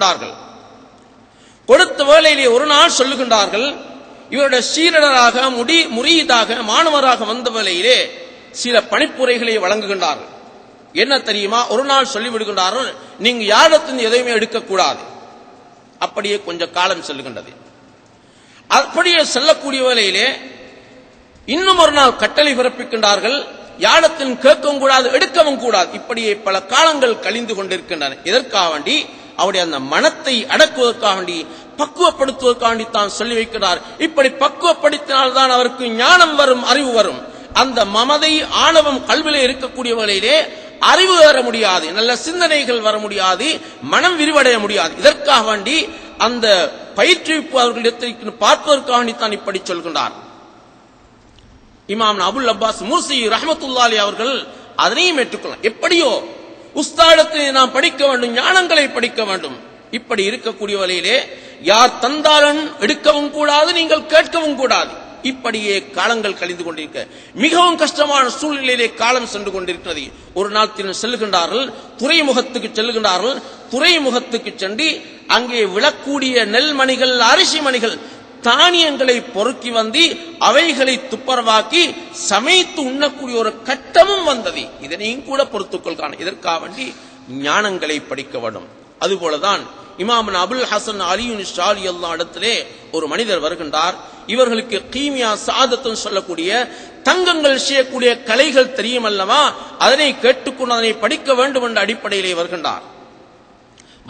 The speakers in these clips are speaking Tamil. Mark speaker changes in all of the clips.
Speaker 1: கொடுக்கின்றார்கள். கொடுத்த வேளையிலே ஒரு நாள் சொல்லுகின்றார்கள், இவருடைய சீரடராக முரீதாக மாணவராக வந்த வேளையிலே சில பணிப்புரைகளை வழங்குகின்றார்கள். என்ன தெரியுமா? ஒரு நாள் சொல்லிவிடுகின்றார்கள், நீங்க யாரிடத்திலிருந்து எதையுமே எடுக்கக்கூடாது. அப்படியே கொஞ்ச காலம் செல்லுகின்றது. அப்படியே செல்லக்கூடிய வேளையிலே இன்னும் ஒரு நாள் கட்டளை பிறப்பிக்கின்றார்கள், யாரிடத்திலும் கேட்கவும் கூடாது, எடுக்கவும் கூடாது. இப்படியே பல காலங்கள் கழிந்து கொண்டிருக்கின்றன. எதற்காக வேண்டி? அவருடைய அந்த மனத்தை அடக்குவதற்காக வேண்டி, பக்குவப்படுத்துவதற்காக வேண்டி தான் சொல்லி வைக்கிறார். இப்படி பக்குவப்படுத்தினால்தான் அவருக்கு ஞானம் வரும், அறிவு வரும். அந்த மமதை ஆணவம் கல்விலே இருக்கக்கூடிய வேளையிலே அறிவு வர முடியாது, நல்ல சிந்தனைகள் வர முடியாது, மனம் விரிவடைய முடியாது. இதற்காக வேண்டி அந்த பயிற்றுவிப்பு அவர்களிடத்தில் பார்ப்பதற்காக வேண்டி தான் இப்படி சொல்கின்றார். இமாம் அபுல் அப்பாஸ் முர்சி ரஹ்மத்துல்லாஹி அவர்கள் அதனையும் ஏற்றுக்கொள்ளலாம். எப்படியோ உஸ்தாதத்தை நாம் படிக்க வேண்டும், ஞானங்களை படிக்க வேண்டும். இப்படி இருக்கக்கூடிய வகையிலே யார் தந்தாலும் எடுக்கவும் கூடாது, நீங்கள் கேட்கவும் கூடாது. இப்படியே காலங்கள் கழிந்து கொண்டிருக்க மிகவும் கஷ்டமான சூழ்நிலையிலே காலம் சென்று கொண்டிருக்கிறது. ஒரு நாள் செல்லுகின்றார்கள், துறைமுகத்துக்கு செல்லுகின்றார்கள். துறைமுகத்துக்கு சென்று அங்கே விழக்கூடிய நெல் மணிகள், அரிசி மணிகள், தானியங்களை பொறுக்கி வந்து அவைகளை துப்பரவாக்கி சமைத்து உண்ணக்கூடிய ஒரு கட்டமும் வந்தது. இதனையும் கூட பொறுத்துக்கொள்கான. இதற்காக வேண்டி ஞானங்களை படிக்க வேண்டும். அதுபோலதான் இமாம் அபுல் ஹசன் அலியுன் ஷாலி அல்லா இடத்திலே ஒரு மனிதர் வருகின்றார். இவர்களுக்கு கீமியா சாதத்துன்னு சொல்லக்கூடிய தங்கங்கள் செய்யக்கூடிய கலைகள் தெரியும் அல்லவா, அதனை கேட்டுக்கொண்டு அதனை படிக்க வேண்டும் என்ற அடிப்படையிலே வருகின்றார்.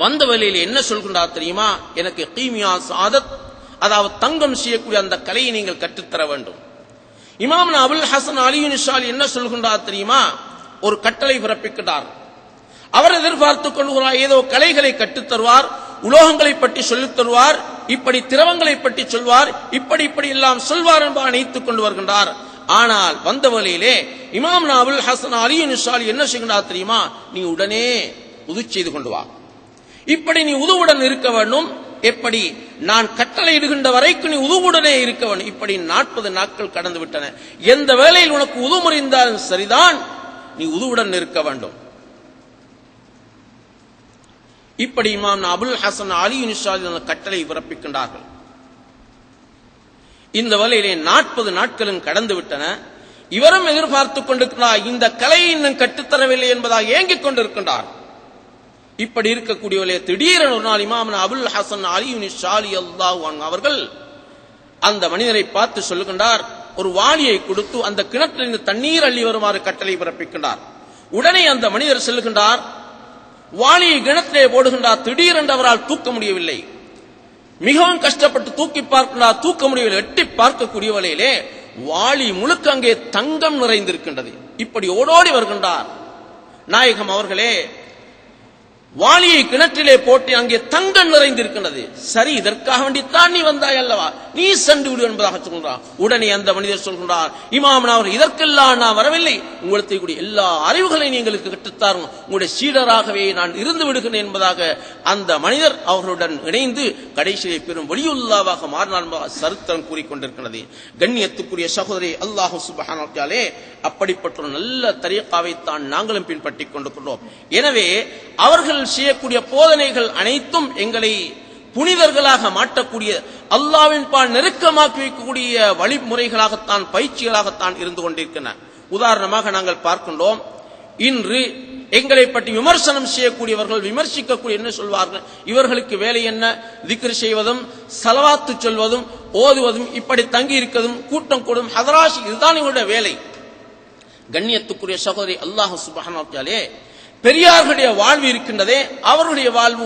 Speaker 1: வந்த வேளையில் என்ன சொல்கின்றார் தெரியுமா? எனக்கு கீமியா சாதத், அதாவது தங்கம் செய்யக்கூடிய அந்த கலையை நீங்கள் கற்றுத்தர வேண்டும். இமாம் அபுல் ஹசன் அலியுன் ஷாலி என்ன சொல்கின்றார் தெரியுமா? ஒரு கட்டளை பிறப்பிக்கிறார். அவர் எதிர்பார்த்துக் கொள்கிறார், ஏதோ கலைகளை கற்றுத்தருவார், உலோகங்களை பற்றி சொல்லித் தருவார், இப்படி திரவங்களை பற்றி சொல்வார், இப்படி எல்லாம் சொல்வார் என்பதை நினைத்துக் கொண்டு வருகின்றார். ஆனால் வந்த வேளையிலே இமாம் அபுல் ஹசன் அலியுன் ஷாலி என்ன செய்கின்றார் தெரியுமா? நீ உடனே உது செய்து கொண்டு வா, இப்படி நீ உதுவுடன் இருக்க வேண்டும். எப்படி? நான் கட்டளை இடுகின்ற வரைக்கும் நீ உதுவுடனே இருக்க வேண்டும். இப்படி 40 நாட்கள் கடந்து விட்டன. எந்த வேளையில் உனக்கு உது முறிந்தாலும் சரிதான், நீ உதுவுடன் இருக்க வேண்டும். இப்படி இமாம் அபுல் ஹசன் அலியுன் ஷாலி கட்டளை பிறப்பிக்கின்றார்கள். இந்த வேளையிலே 40 நாட்களும் கடந்து விட்டன. இவரும் எதிர்பார்த்துக் கொண்டிருக்கிறார், இந்த கலையை இன்னும் கற்றுத்தரவில்லை என்பதாக ஏங்கிக் கொண்டிருக்கின்றார். இப்படி இருக்கக்கூடிய திடீரென ஒரு நாள் இமாம் அபுல் ஹசன் அலியுன் ஷாலி அல்லாஹு அன்ஹு அவர்கள் அந்த மனிதரை பார்த்து சொல்லுகின்றார், ஒரு வாளியை கொடுத்து அந்த கிணற்றிலிருந்து தண்ணீர் அள்ளி வருமாறு கட்டளை பிறப்பிக்கின்றார். உடனே அந்த மனிதர் செல்லுகின்றார், வாளியை கிணத்திலே போடுகின்றார். திடீரென்று அவரால் தூக்க முடியவில்லை. மிகவும் கஷ்டப்பட்டு தூக்கி பார்க்கின்றார், தூக்க முடியவில்லை. எட்டி பார்க்கக்கூடிய வேளையிலே வாளி முழுக்க அங்கே தங்கம் நிறைந்திருக்கின்றது. இப்படி ஓடோடி வருகின்றார். நாயகம் அவர்களே, வாளியை கிணற்றிலே போட்டு அங்கே தங்கம் நிறைந்திருக்கின்றது. சரி, இதற்காக வேண்டித்தான் நீ வந்தாய் அல்லவா, நீ சென்று விடு என்பதாக சொல்கின்றார். உடனே அந்த மனிதர் சொல்கின்றார், இமாம் அவர்கள், இதற்கெல்லாம் நான் வரவில்லை, உங்களுக்கு கூடிய எல்லா அறிவுகளையும் எங்களுக்கு கற்றுத்தாரும், உங்களுடைய சீடராகவே நான் இருந்து விடுகிறேன் என்பதாக அந்த மனிதர் அவர்களுடன் இணைந்து கடைசியை பெரும் வலியுல்லாவாக மாறினார் என்பதாக சரித்திரம் கூறிக்கொண்டிருக்கிறது. கண்ணியத்துக்குரிய சகோதரி, அல்லாஹ் சுப்ஹானஹு வ தஆலா அப்படிப்பட்ட ஒரு நல்ல தரீகாவைத்தான் நாங்களும் பின்பற்றிக் கொண்டிருக்கிறோம். எனவே அவர்கள் செய்யக்கூடிய போதனைகள் அனைத்தும் எங்களை புனிதர்களாக மாற்றக்கூடிய, அல்லாஹ்வின் பால் நெருக்கமாக்கி வைக்கக்கூடிய வழிமுறைகளாகத்தான், பயிற்சிகளாகத்தான் இருந்து கொண்டிருக்கின்றன. உதாரணமாக நாங்கள் பார்க்கின்றோம், இன்று எங்களை பற்றி விமர்சனம் செய்யக்கூடியவர்கள் விமர்சிக்கக்கூடிய என்ன சொல்வார்கள், இவர்களுக்கு வேலை என்ன? திக்ர் செய்வதும் ஸலவாத்து சொல்வதும் ஓதுவதும், இப்படி தங்கி இருக்கிறதும், கூட்டம் கூடும், ஹதராஷ், இதுதான் இவருடைய வேலை. கண்ணியத்துக்குரிய சகோதரி, அல்லாஹ் சுப்ஹானஹு வ தஆலா பெரியார்களுடைய வாழ்வு இருக்கின்றதே, அவர்களுடைய வாழ்வு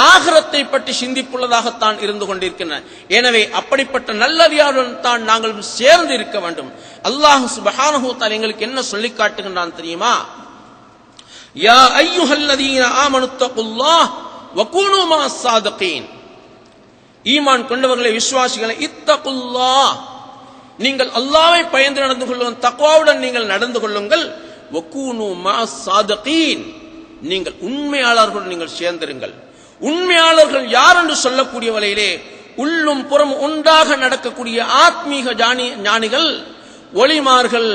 Speaker 1: ஆகிரத்தை பற்றி சிந்திப்புள்ளதாகத்தான் இருந்து கொண்டிருக்கின்றன. எனவே அப்படிப்பட்ட நல்லறியாருடன் தான் நாங்கள் சேர்ந்து இருக்க வேண்டும். அல்லாஹ் சுப்ஹானஹு வ தஆலா எங்களுக்கு என்ன சொல்லி காட்டுகின்றான் தெரியுமா? யா அய்யுஹல்லதீன ஆமனுத்தகுல்லாஹ் வகூனு மஅஸ் ஸாதிகீன். ஈமான் கொண்டவர்களே, விசுவாசிகளே, இத்தகுல்லாஹ், நீங்கள் அல்லாஹ்வை பயந்து நடந்து கொள்ளுங்கள், தக்வாவுடன் நீங்கள் நடந்து கொள்ளுங்கள். வகூனு மஅஸ் ஸாதிகீன், நீங்கள் உண்மையாளர்கள் நீங்கள் சேர்ந்திருங்கள். உண்மையாளர்கள் யார் என்று சொல்லக்கூடிய வகையிலே உள்ளும் புறம் ஒன்றாக நடக்கக்கூடிய ஆத்மீக ஞானிகள், ஒளிமார்கள்,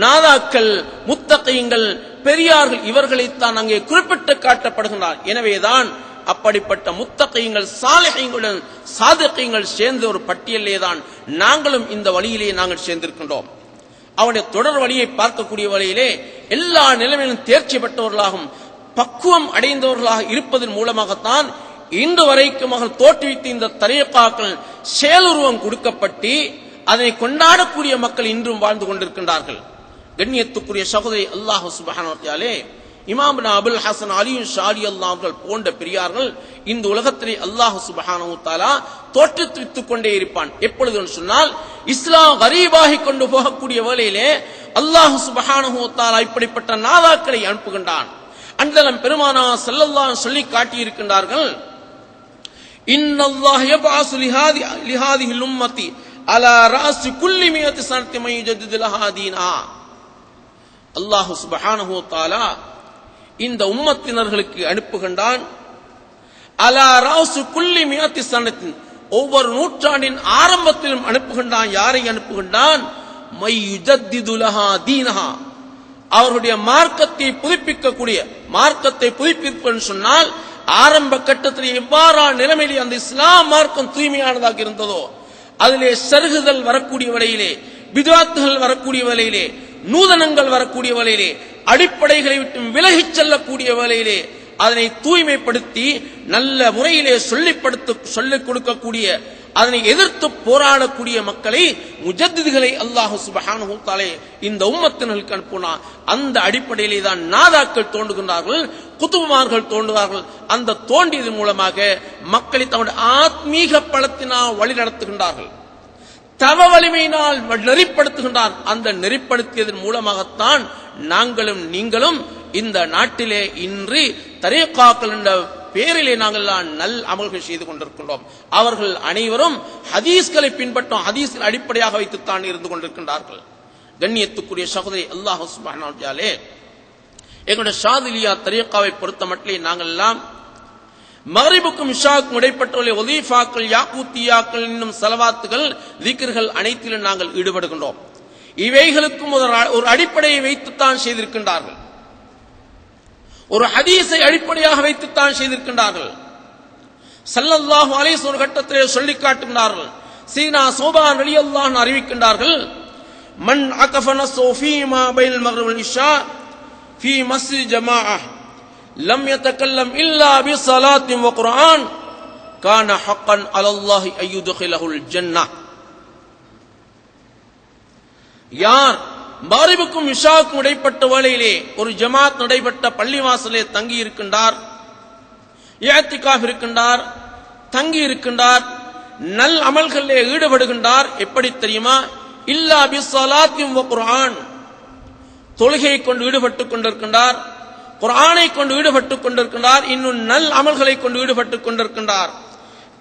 Speaker 1: நாதாக்கள், முத்தகீங்கள், பெரியார்கள், இவர்களைத்தான் அங்கே குறிப்பிட்டு காட்டப்படுகின்றார். எனவேதான் அப்படிப்பட்ட முத்தகீங்கள் சாலிஹீன்களுடன் சாதிகீங்கள் சேர்ந்த ஒரு பட்டியலே தான் நாங்களும் இந்த வழியிலே நாங்கள் சேர்ந்திருக்கின்றோம். அவனுடைய தொடர் வழியை பார்க்கக்கூடிய வழியிலே எல்லா நிலைமையிலும் தேர்ச்சி பெற்றவர்களாகவும் பக்குவம் அடைந்தவர்களாக இருப்பதன் மூலமாகத்தான் இன்று வரைக்கும் அவர்கள் தோற்றுவித்த இந்த தரீகாக்கள் செயலுருவம் கொடுக்கப்பட்டு அதனை கொண்டாடக்கூடிய மக்கள் இன்றும் வாழ்ந்து கொண்டிருக்கின்றார்கள். கண்ணியத்துக்குரிய சகோதரி, அல்லாஹ் சுப்ஹானஹு வ தஆலா இமாம் அபுல் ஹசன் அலி ஷாரி அல்லாஹ் அவர்கள் போன்ற பெரியார்கள் இந்த உலகத்திலே அல்லாஹ் சுப்ஹானஹு வ தஆலா தோற்றுவித்துக் கொண்டே இருப்பான். எப்பொழுது சொன்னால் இஸ்லாம் கரீபாகி கொண்டு போகக்கூடிய வேளையிலே அல்லாஹ் சுப்ஹானஹு வ தஆலா இப்படிப்பட்ட நாதாக்களை அனுப்புகின்றான். அன்றைய பெருமானா ஸல்லல்லாஹு அலைஹி சொல்லி காட்டி இருக்கின்றார்கள், இன்னல்லாஹ் யபஅஸு லிஹாதிஹில் உம்மத்தி அலா ராஸி குல்லி மியத்தி ஸனத்தி மன் யுஜதிது லஹா தீனா. அல்லாஹ் சுப்ஹானஹு வ தஆலா இந்த உம்மத்தினர்களுக்கு அனுப்புகின்றான். அலா ராஸி குல்லி மியத்தி ஸனத்தி, ஒவ்வொரு நூற்றாண்டின் ஆரம்பத்திலும் அனுப்புகின்றான். யாரை அனுப்புகின்றான்? மன் யுஜதிது லஹா தீனஹா, அவருடைய மார்க்கத்தை புதுப்பிக்கக்கூடிய, மார்க்கத்தை புதுப்பிப்பது சொன்னால் ஆரம்ப கட்டத்தில் எவ்வாறான நிலைமையிலே அந்த இஸ்லாம் மார்க்கம் தூய்மையானதாக இருந்ததோ அதிலே சருகுதல் வரக்கூடிய வரையிலே, பித்அத்துகள் வரக்கூடிய வரையிலே, நூதனங்கள் வரக்கூடிய வரையிலே, அடிப்படைகளை விட்டு விலகிச் செல்லக்கூடிய வரையிலே அதனை தூய்மைப்படுத்தி நல்ல முறையிலே சொல்லிக் கொடுக்கக்கூடிய, அதனை எதிர்த்து போராடக்கூடிய மக்களை, முஜத்திதுகளை அல்லாஹ் சுப்ஹானஹு வ தஆலா இந்த உம்மத்தினர்களுக்கு அனுப்புனான். அந்த அடிப்படையிலே தான் நாதாக்கள் தோன்றுகின்றார்கள், குதுபுமார்கள் தோன்றுவார்கள். அந்த தோன்றியதன் மூலமாக மக்களை தங்களுடைய ஆத்மீக பலத்தினால் வழி நடத்துகின்றார்கள், தவ வலிமையினால் நெறிப்படுத்துகின்றார். அந்த நெறிப்படுத்தியதன் மூலமாகத்தான் நாங்களும் நீங்களும் இந்த நாட்டிலே இன்று தரீகாக்கள் என்ற பேரிலே நாங்கள் நல் அமல்கள் செய்து கொண்டிருக்கின்றோம். அவர்கள் அனைவரும் ஹதீஸ்களை பின்பற்றும், ஹதீஸில் அடிப்படையாக வைத்துத்தான் இருந்து கொண்டிருக்கின்றார்கள். கண்ணியத்துக்குரிய சகோதரி, அல்லாஹ் சுப்ஹானஹு வ தஆலா எங்களுடைய ஷாதிலியா தரீகாவை பொறுத்த மட்டும் நாங்கள் எல்லாம் மக்ரிபுக்கும் இஷாவுக்கும் இடைப்பட்டுள்ள வதீஃபாக்கள், யாக்கூத்தியாக்கள், இன்னும் ஸலவாத்துகள், திக்ர்கள் அனைத்திலும் நாங்கள் ஈடுபடுகின்றோம். இவைகளுக்கும் ஒரு அடிப்படையை வைத்துத்தான் செய்திருக்கின்றார்கள், ஒரு ஹதீஸை அடிப்படையாக வைத்துத்தான் செய்திருக்கின்றார்கள். ஸல்லல்லாஹு அலைஹி வஸல்லம் ஒரு கட்டத்திலே சொல்லி காட்டுகின்றார்கள். சீனா சௌபான் ரலியல்லாஹு அன்ஹு அறிவிக்கின்றார்கள், மன் அகஃப நஸு ஃபீமா பைனல் மக்ரிப் வல் இஷா ஃபீ மஸ்ஜித் ஜமாஅ லம் யதகல்லம் இல்லா பிஸலாத்தின் வ குர்ஆன் கான ஹக்கன் அலல்லாஹி அய்யுத்கிலஹுல் ஜன்னah. யார் மக்ரிபுக்கும் இஷாவுக்கும் இடைப்பட்ட வேளையிலே ஒரு ஜமாத் நடைபெற்ற பள்ளிவாசலே தங்கி இருக்கின்றார், இஅ்திகாஃப் இருக்கின்றார், தங்கி இருக்கின்றார், நல் அமல்களிலே ஈடுபடுகின்றார். எப்படி தெரியுமா? இல்லா பிஸலாத்தின் வ குர்ஆன், தொழுகையை கொண்டு ஈடுபட்டுக் கொண்டிருக்கின்றார், குர்ஆனை கொண்டு ஈடுபட்டுக் கொண்டிருக்கின்றார், இன்னும் நல் அமல்களை கொண்டு ஈடுபட்டுக் கொண்டிருக்கின்றார்.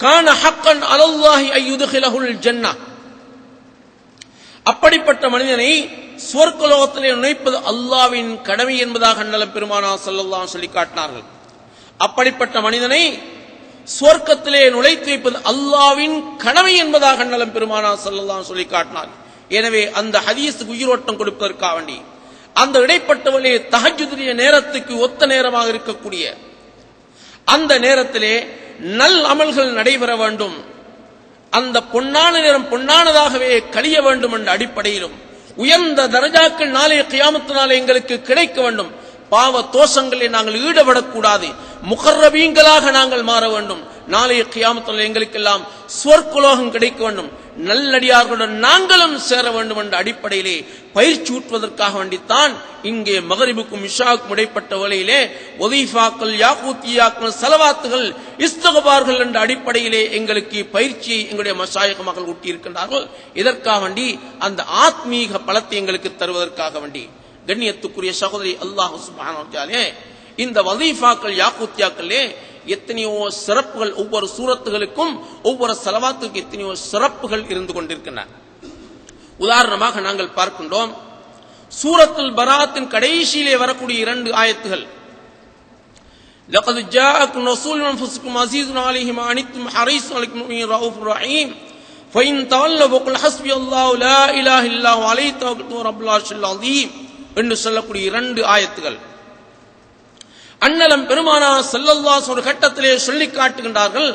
Speaker 1: கான ஹக்கன் அலல்லாஹி அய்யுத்கிலஹுல் ஜன்னah. அப்படிப்பட்ட மனிதனை சுவர்க்கலோகத்திலே நுழைப்பது அல்லாஹ்வின் கடமை என்பதாக அண்ணல் பெருமானார் ஸல்லல்லாஹு அலைஹி சொல்லி காட்டினார்கள். அப்படிப்பட்ட மனிதனை சுவர்க்கத்திலே நுழைத்து வைப்பது அல்லாஹ்வின் கடமை என்பதாக அண்ணல் பெருமானார் ஸல்லல்லாஹு அலைஹி சொல்லி காட்டினார்கள். எனவே அந்த ஹதீஸுக்கு உயிரோட்டம் கொடுப்பதற்காக வேண்டி அந்த இடைப்பட்டவர்களே தஹஜ்ஜுடைய நேரத்துக்கு ஒத்த நேரமாக இருக்கக்கூடிய அந்த நேரத்திலே நல் அமல்கள் நடைபெற வேண்டும், அந்த பொன்னான நேரம் பொன்னானதாகவே கழிய வேண்டும் என்ற அடிப்படையிலும் உயர்ந்த தரஜாக்கள் நாளைய கியாமத்து நாளை எங்களுக்கு கிடைக்க வேண்டும், பாவ தோஷங்களில் நாங்கள் ஈடுபடக்கூடாது, முகர்ரபீன்களாக நாங்கள் மாற வேண்டும், நாளைய கியாமத்து எங்களுக்கெல்லாம் சுவர்க்கலோகம் கிடைக்க வேண்டும், நல்லடியார்களுடன் நாங்களும் சேர வேண்டும் என்ற அடிப்படையிலே பயிற்சி ஊற்றுவதற்காக வேண்டித்தான் இங்கே மக்ரிபுக்கும் இஷாவுக்கும் இடைப்பட்ட வேளையிலே வதீஃபாக்கள், யாக்கூத்தியாக்கள், ஸலவாத்துகள், இஸ்திக்பார்கள் என்ற அடிப்படையிலே எங்களுக்கு பயிற்சியை எங்களுடைய மஷாயிக் மக்கள் ஊட்டியிருக்கின்றார்கள். இதற்காக வேண்டி அந்த ஆத்மீக பலத்தை எங்களுக்கு தருவதற்காக வேண்டி கண்ணியத்துக்குரிய சகோதரி, அல்லாஹ் சுப்ஹானஹு வ தஆலா இந்த வதீஃபாக்கள், யாக்கூத்தியாக்களே எத்தனையோ சிறப்புகள், ஒவ்வொரு சூரத்துகளுக்கும் ஒவ்வொரு ஸலவாத்துக்கும் எத்தனையோ சிறப்புகள் இருந்து கொண்டிருக்கின்றன. உதாரணமாக நாங்கள் பார்க்கின்றோம், சூரத்துல் பராத்தின் கடைசியிலே வரக்கூடிய 2 ஆயத்துகள், லகத் ஜாஅக்கும் ரசூலுன் மின் அன்ஃபுசிக்கும் அஸீஸுன் அலைஹி மா அனித்தும் ஹரீஸுன் அலைக்கும் முஃமினீன் ரഊஃபுர் ரஹீம் ஃபஇன் தவல்லவ் ஃபகுல் ஹஸ்பியல்லாஹு லா இலாஹ இல்லல்லாஹு அலைஹி தவக்கல்து ரப்புல் அர்ஷில் அஸீம் என்று சொல்லக்கூடிய 2 ஆயத்துகள். அண்ணலம் பெருமானார் ஸல்லல்லாஹு அலைஹி வஸல்லம் ஒரு கட்டத்திலே சொல்லி காட்டுகின்றார்கள்,